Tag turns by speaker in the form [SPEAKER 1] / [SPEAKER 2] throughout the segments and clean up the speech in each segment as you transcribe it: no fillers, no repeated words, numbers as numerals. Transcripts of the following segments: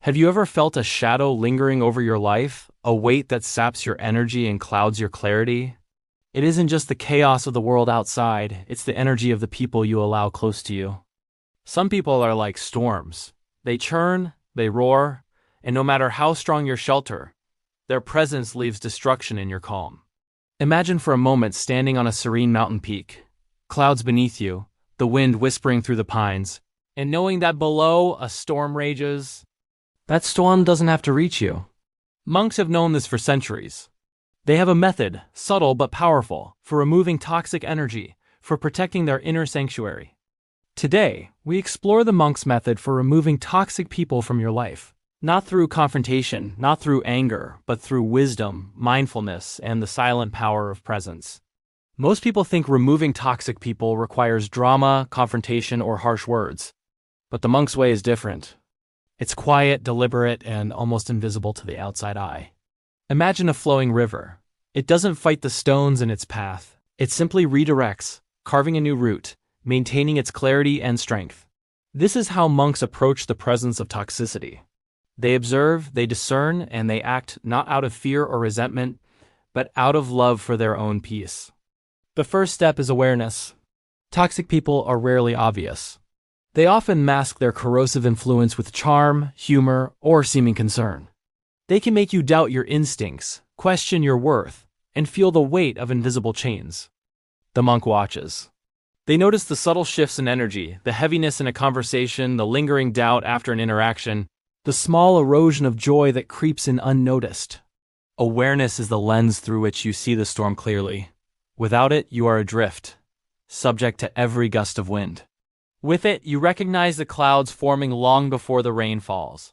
[SPEAKER 1] Have you ever felt a shadow lingering over your life, a weight that saps your energy and clouds your clarity? It isn't just the chaos of the world outside, it's the energy of the people you allow close to you. Some people are like storms. They churn, they roar, and no matter how strong your shelter, their presence leaves destruction in your calm. Imagine for a moment standing on a serene mountain peak, clouds beneath you, the wind whispering through the pines, and knowing that below a storm rages. That storm doesn't have to reach you. Monks have known this for centuries. They have a method, subtle but powerful, for removing toxic energy, for protecting their inner sanctuary. Today, we explore the monk's method for removing toxic people from your life. Not through confrontation, not through anger, but through wisdom, mindfulness, and the silent power of presence. Most people think removing toxic people requires drama, confrontation, or harsh words. But the monk's way is different. It's quiet, deliberate, and almost invisible to the outside eye. Imagine a flowing river. It doesn't fight the stones in its path. It simply redirects, carving a new route, maintaining its clarity and strength. This is how monks approach the presence of toxicity. They observe, they discern, and they act not out of fear or resentment, but out of love for their own peace. The first step is awareness. Toxic people are rarely obvious. They often mask their corrosive influence with charm, humor, or seeming concern. They can make you doubt your instincts, question your worth, and feel the weight of invisible chains. The monk watches. They notice the subtle shifts in energy, the heaviness in a conversation, the lingering doubt after an interaction, the small erosion of joy that creeps in unnoticed. Awareness is the lens through which you see the storm clearly. Without it, you are adrift, subject to every gust of wind. With it, you recognize the clouds forming long before the rain falls.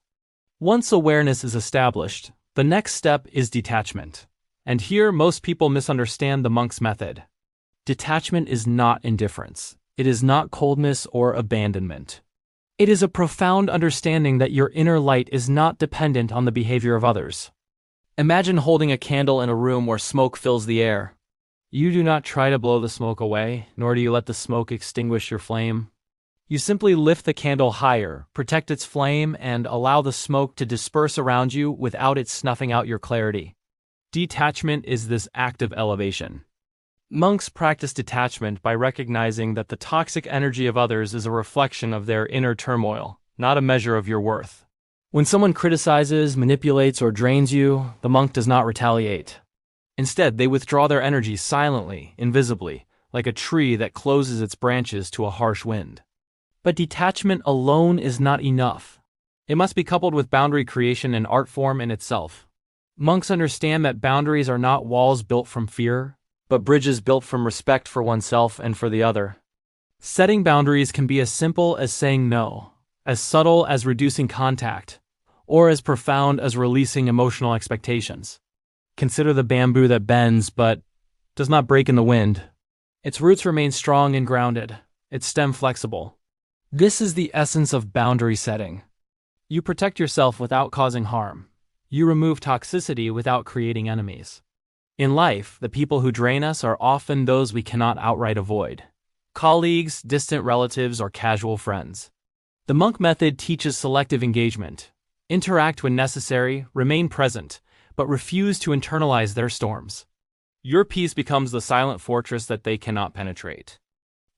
[SPEAKER 1] Once awareness is established, the next step is detachment. And here, most people misunderstand the monk's method. Detachment is not indifference. It is not coldness or abandonment. It is a profound understanding that your inner light is not dependent on the behavior of others. Imagine holding a candle in a room where smoke fills the air. You do not try to blow the smoke away, nor do you let the smoke extinguish your flame. You simply lift the candle higher, protect its flame, and allow the smoke to disperse around you without it snuffing out your clarity. Detachment is this act of elevation. Monks practice detachment by recognizing that the toxic energy of others is a reflection of their inner turmoil, not a measure of your worth. When someone criticizes, manipulates, or drains you, the monk does not retaliate. Instead, they withdraw their energy silently, invisibly, like a tree that closes its branches to a harsh wind. But detachment alone is not enough. It must be coupled with boundary creation and art form in itself. Monks understand that boundaries are not walls built from fear, but bridges built from respect for oneself and for the other. Setting boundaries can be as simple as saying no, as subtle as reducing contact, or as profound as releasing emotional expectations. Consider the bamboo that bends but does not break in the wind. Its roots remain strong and grounded, its stem flexible. This is the essence of boundary setting. You protect yourself without causing harm. You remove toxicity without creating enemies. In life, the people who drain us are often those we cannot outright avoid. Colleagues, distant relatives, or casual friends. The monk method teaches selective engagement. Interact when necessary, remain present, but refuse to internalize their storms. Your peace becomes the silent fortress that they cannot penetrate.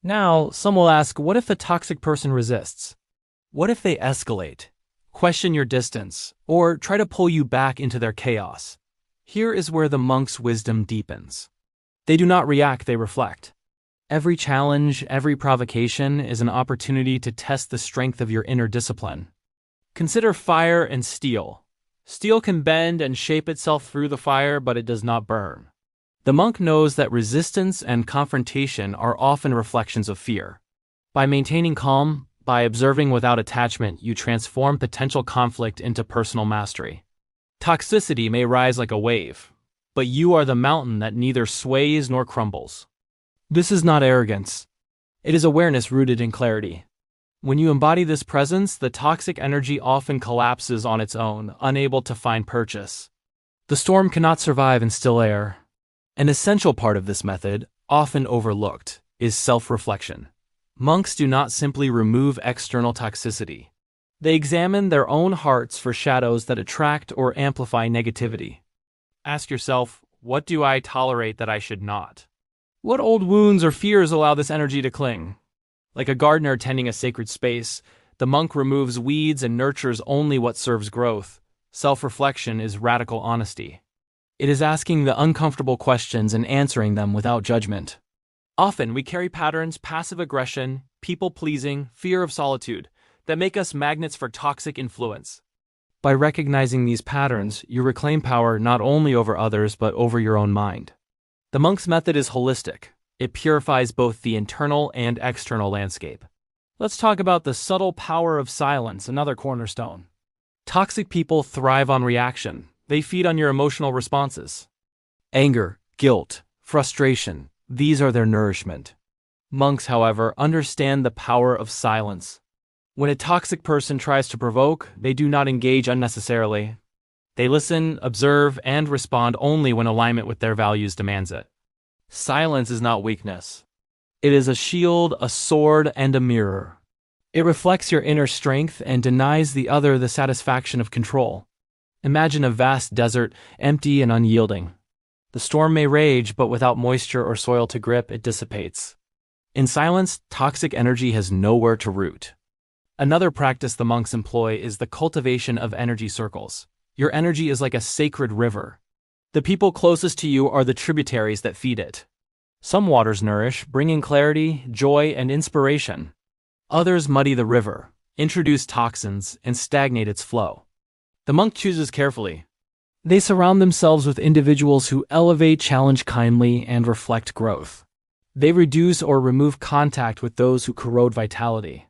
[SPEAKER 1] Now, some will ask, what if the toxic person resists? What if they escalate, question your distance, or try to pull you back into their chaos? Here is where the monk's wisdom deepens. They do not react, they reflect. Every challenge, every provocation is an opportunity to test the strength of your inner discipline. Consider fire and steel. Steel can bend and shape itself through the fire, but it does not burn. The monk knows that resistance and confrontation are often reflections of fear. By maintaining calm, by observing without attachment, you transform potential conflict into personal mastery. Toxicity may rise like a wave, but you are the mountain that neither sways nor crumbles. This is not arrogance. It is awareness rooted in clarity. When you embody this presence, the toxic energy often collapses on its own, unable to find purchase. The storm cannot survive in still air. An essential part of this method, often overlooked, is self-reflection. Monks do not simply remove external toxicity. They examine their own hearts for shadows that attract or amplify negativity. Ask yourself, what do I tolerate that I should not? What old wounds or fears allow this energy to cling? Like a gardener tending a sacred space, the monk removes weeds and nurtures only what serves growth. Self-reflection is radical honesty. It is asking the uncomfortable questions and answering them without judgment. Often we carry patterns, passive aggression, people-pleasing, fear of solitude, that make us magnets for toxic influence. By recognizing these patterns, you reclaim power not only over others but over your own mind. The monk's method is holistic. It purifies both the internal and external landscape. Let's talk about the subtle power of silence, another cornerstone. Toxic people thrive on reaction. They feed on your emotional responses. Anger, guilt, frustration, these are their nourishment. Monks, however, understand the power of silence. When a toxic person tries to provoke, they do not engage unnecessarily. They listen, observe, and respond only when alignment with their values demands it. Silence is not weakness. It is a shield, a sword, and a mirror. It reflects your inner strength and denies the other the satisfaction of control. Imagine a vast desert, empty and unyielding. The storm may rage, but without moisture or soil to grip, it dissipates. In silence, toxic energy has nowhere to root. Another practice the monks employ is the cultivation of energy circles. Your energy is like a sacred river. The people closest to you are the tributaries that feed it. Some waters nourish, bringing clarity, joy, and inspiration. Others muddy the river, introduce toxins, and stagnate its flow. The monk chooses carefully. They surround themselves with individuals who elevate, challenge kindly, and reflect growth. They reduce or remove contact with those who corrode vitality.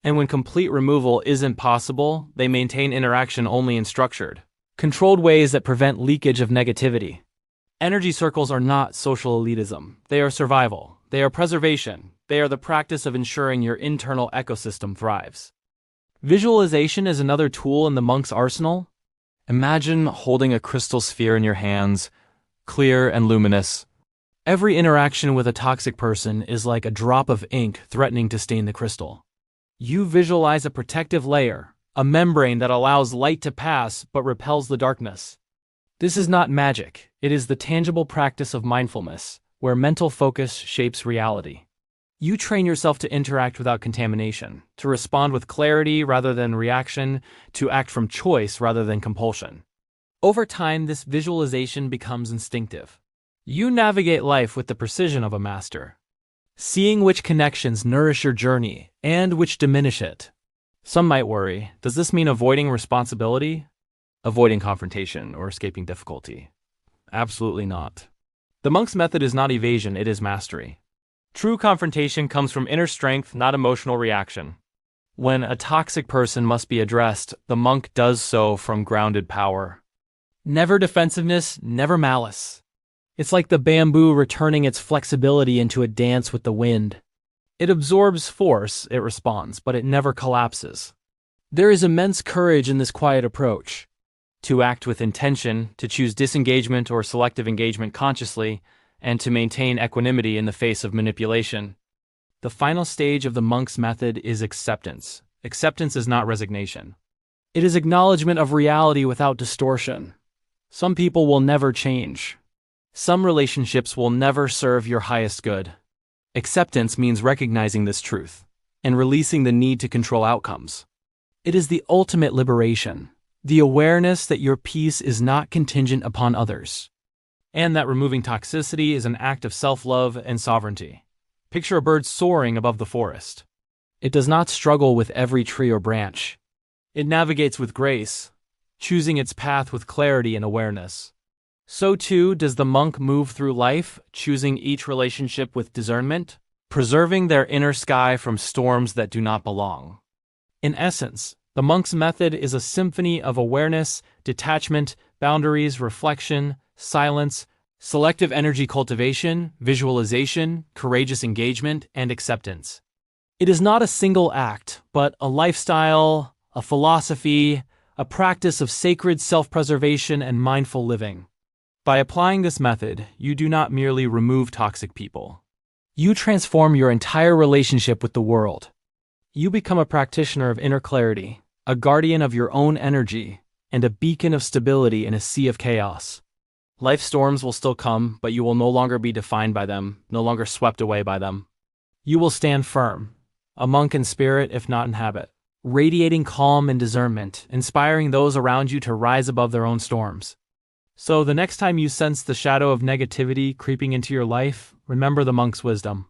[SPEAKER 1] And when complete removal isn't possible, they maintain interaction only in structured, controlled ways that prevent leakage of negativity. Energy circles are not social elitism. They are survival. They are preservation. They are the practice of ensuring your internal ecosystem thrives. Visualization is another tool in the monk's arsenal. Imagine holding a crystal sphere in your hands, clear and luminous. Every interaction with a toxic person is like a drop of ink threatening to stain the crystal. You visualize a protective layer, a membrane that allows light to pass but repels the darkness. This is not magic. It is the tangible practice of mindfulness, where mental focus shapes reality. You train yourself to interact without contamination, to respond with clarity rather than reaction, to act from choice rather than compulsion. Over time, this visualization becomes instinctive. You navigate life with the precision of a master, seeing which connections nourish your journey and which diminish it. Some might worry, does this mean avoiding responsibility? Avoiding confrontation or escaping difficulty? Absolutely not. The monk's method is not evasion, it is mastery. True confrontation comes from inner strength, not emotional reaction. When a toxic person must be addressed, the monk does so from grounded power. Never defensiveness, never malice. It's like the bamboo returning its flexibility into a dance with the wind. It absorbs force, it responds, but it never collapses. There is immense courage in this quiet approach. To act with intention, to choose disengagement or selective engagement consciously, and to maintain equanimity in the face of manipulation. The final stage of the monk's method is acceptance. Acceptance is not resignation. It is acknowledgement of reality without distortion. Some people will never change. Some relationships will never serve your highest good. Acceptance means recognizing this truth and releasing the need to control outcomes. It is the ultimate liberation, the awareness that your peace is not contingent upon others, and that removing toxicity is an act of self-love and sovereignty. Picture a bird soaring above the forest. It does not struggle with every tree or branch. It navigates with grace, choosing its path with clarity and awareness. So too does the monk move through life, choosing each relationship with discernment, preserving their inner sky from storms that do not belong. In essence, the monk's method is a symphony of awareness, detachment, boundaries, reflection, silence, selective energy cultivation, visualization, courageous engagement, and acceptance. It is not a single act, but a lifestyle, a philosophy, a practice of sacred self-preservation and mindful living. By applying this method, you do not merely remove toxic people. You transform your entire relationship with the world. You become a practitioner of inner clarity, a guardian of your own energy, and a beacon of stability in a sea of chaos. Life storms will still come, but you will no longer be defined by them, no longer swept away by them. You will stand firm, a monk in spirit if not in habit, radiating calm and discernment, inspiring those around you to rise above their own storms. So the next time you sense the shadow of negativity creeping into your life, remember the monk's wisdom.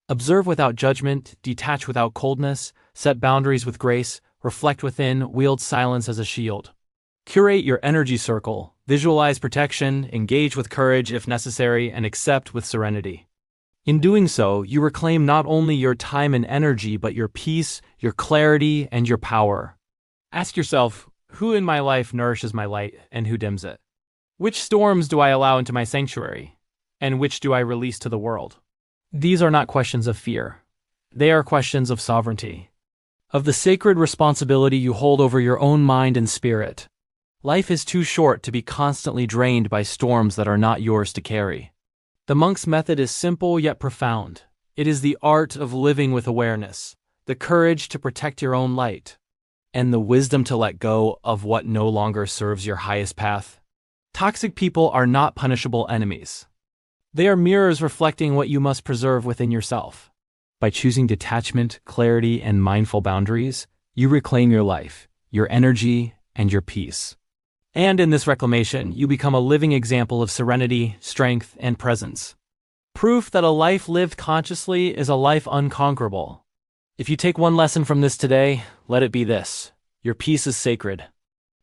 [SPEAKER 1] Observe without judgment, detach without coldness, set boundaries with grace, reflect within, wield silence as a shield. Curate your energy circle, visualize protection, engage with courage if necessary, and accept with serenity. In doing so, you reclaim not only your time and energy, but your peace, your clarity, and your power. Ask yourself, who in my life nourishes my light and who dims it? Which storms do I allow into my sanctuary? And which do I release to the world? These are not questions of fear. They are questions of sovereignty, of the sacred responsibility you hold over your own mind and spirit. Life is too short to be constantly drained by storms that are not yours to carry. The monk's method is simple yet profound. It is the art of living with awareness, the courage to protect your own light, and the wisdom to let go of what no longer serves your highest path. Toxic people are not punishable enemies. They are mirrors reflecting what you must preserve within yourself. By choosing detachment, clarity, and mindful boundaries, you reclaim your life, your energy, and your peace. And in this reclamation, you become a living example of serenity, strength, and presence. Proof that a life lived consciously is a life unconquerable. If you take one lesson from this today, let it be this: your peace is sacred.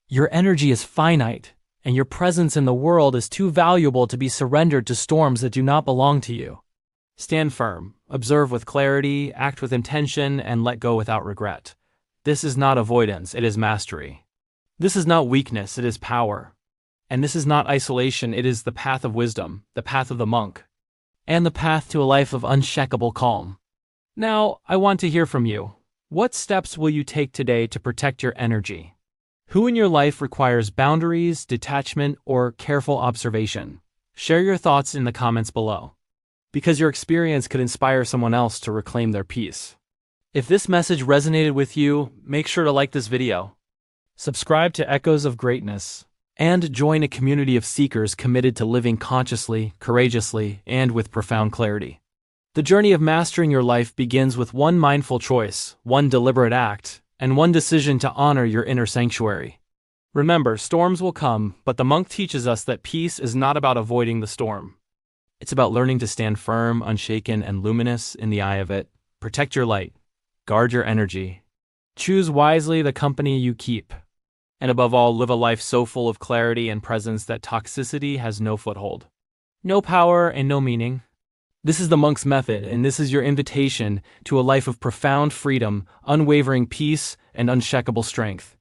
[SPEAKER 1] Your energy is finite, and your presence in the world is too valuable to be surrendered to storms that do not belong to you. Stand firm, observe with clarity, act with intention, and let go without regret. This is not avoidance, it is mastery. This is not weakness, it is power. And this is not isolation, it is the path of wisdom, the path of the monk, and the path to a life of unshakable calm. Now, I want to hear from you. What steps will you take today to protect your energy? Who in your life requires boundaries, detachment, or careful observation? Share your thoughts in the comments below, because your experience could inspire someone else to reclaim their peace. If this message resonated with you, make sure to like this video, subscribe to Echoes of Greatness, and join a community of seekers committed to living consciously, courageously, and with profound clarity. The journey of mastering your life begins with one mindful choice, one deliberate act, and one decision to honor your inner sanctuary. Remember, storms will come, but the monk teaches us that peace is not about avoiding the storm. It's about learning to stand firm, unshaken, and luminous in the eye of it. Protect your light. Guard your energy. Choose wisely the company you keep. And above all, live a life so full of clarity and presence that toxicity has no foothold, no power, and no meaning. This is the monk's method, and this is your invitation to a life of profound freedom, unwavering peace, and unshakable strength.